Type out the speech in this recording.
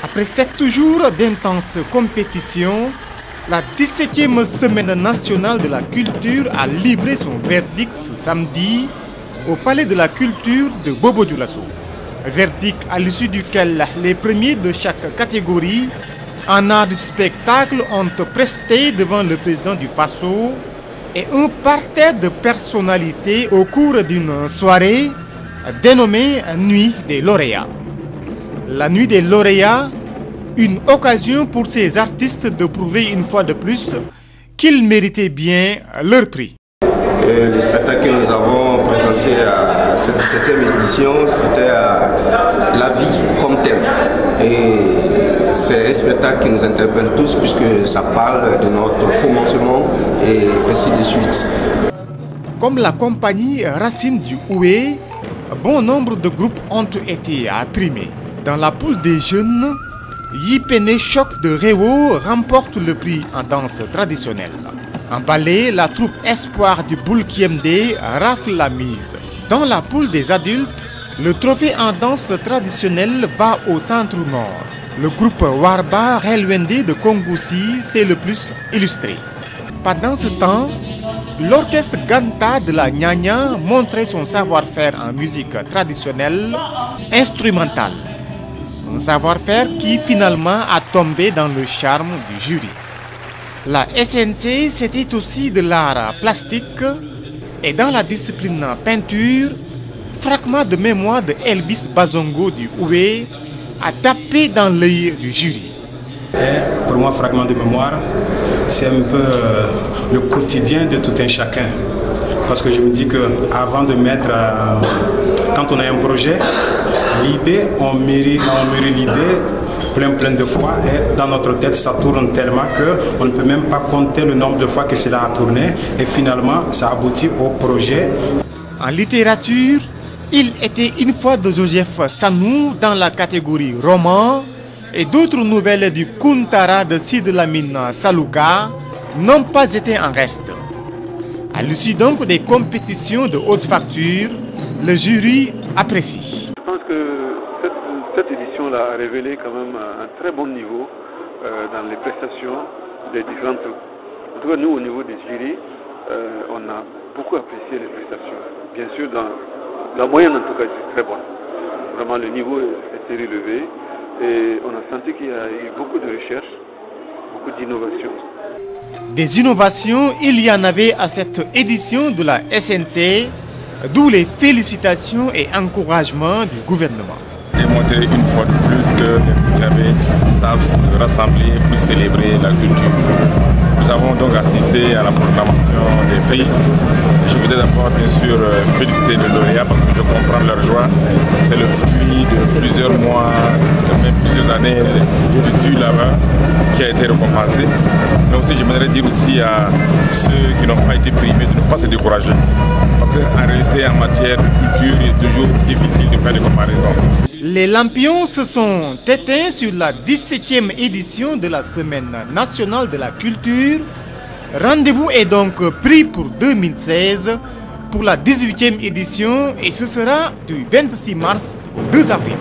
Après 7 jours d'intense compétition, la 17e semaine nationale de la culture a livré son verdict ce samedi au Palais de la Culture de Bobo Dioulasso. Verdict à l'issue duquel les premiers de chaque catégorie en art du spectacle ont presté devant le président du Faso et un parterre de personnalités au cours d'une soirée dénommée Nuit des lauréats. La Nuit des lauréats, une occasion pour ces artistes de prouver une fois de plus qu'ils méritaient bien leur prix. Les spectacles que nous avons présentés à cette 17e édition, c'était la vie comme thème. Et c'est un spectacle qui nous interpelle tous puisque ça parle de notre commencement et ainsi de suite. Comme la compagnie Racine du Oué, bon nombre de groupes ont été primés. Dans la poule des jeunes, Yipene Choc de Réo remporte le prix en danse traditionnelle. En ballet, la troupe Espoir du Boul Kiemde rafle la mise. Dans la poule des adultes, le trophée en danse traditionnelle va au centre nord. Le groupe Warba Relwende de Kongoussi s'est le plus illustré. Pendant ce temps, l'orchestre Ganta de la Nyanya montrait son savoir-faire en musique traditionnelle instrumentale. Un savoir-faire qui finalement a tombé dans le charme du jury. La SNC, c'était aussi de l'art plastique et dans la discipline peinture, fragment de mémoire de Elvis Bazongo du Oué a tapé dans l'œil du jury. Et pour moi, fragment de mémoire, c'est un peu le quotidien de tout un chacun. Parce que je me dis qu'avant de mettre, quand on a un projet, l'idée, on mûrit l'idée plein de fois et dans notre tête ça tourne tellement qu'on ne peut même pas compter le nombre de fois que cela a tourné et finalement ça aboutit au projet. En littérature, il était une fois de Joseph Sanou dans la catégorie roman et d'autres nouvelles du Kuntara de Sid Lamine Salouka n'ont pas été en reste. À l'issue donc des compétitions de haute facture, le jury apprécie. Je pense que cette édition-là a révélé quand même un très bon niveau dans les prestations des différentes troupes. En tout cas, nous, au niveau des jurys, on a beaucoup apprécié les prestations. Bien sûr, dans la moyenne, en tout cas, c'est très bonne. Vraiment, le niveau était relevé et on a senti qu'il y a eu beaucoup de recherche, beaucoup d'innovations. Des innovations, il y en avait à cette édition de la SNC, d'où les félicitations et encouragements du gouvernement. Démontrer une fois de plus que les Burkinabés savent se rassembler pour célébrer la culture. Nous avons donc assisté à la proclamation des prix. Je voudrais d'abord bien sûr féliciter les lauréats parce que je comprends leur joie. C'est le fruit de plusieurs mois, même plusieurs années d'études là-bas qui a été récompensé. Mais aussi j'aimerais dire aussi à ceux qui n'ont pas été primés de ne pas se décourager. Parce qu'en réalité en matière de culture, il est toujours difficile de faire des comparaisons. Les lampions se sont éteints sur la 17e édition de la Semaine nationale de la culture. Rendez-vous est donc pris pour 2016 pour la 18e édition et ce sera du 26 mars au 2 avril.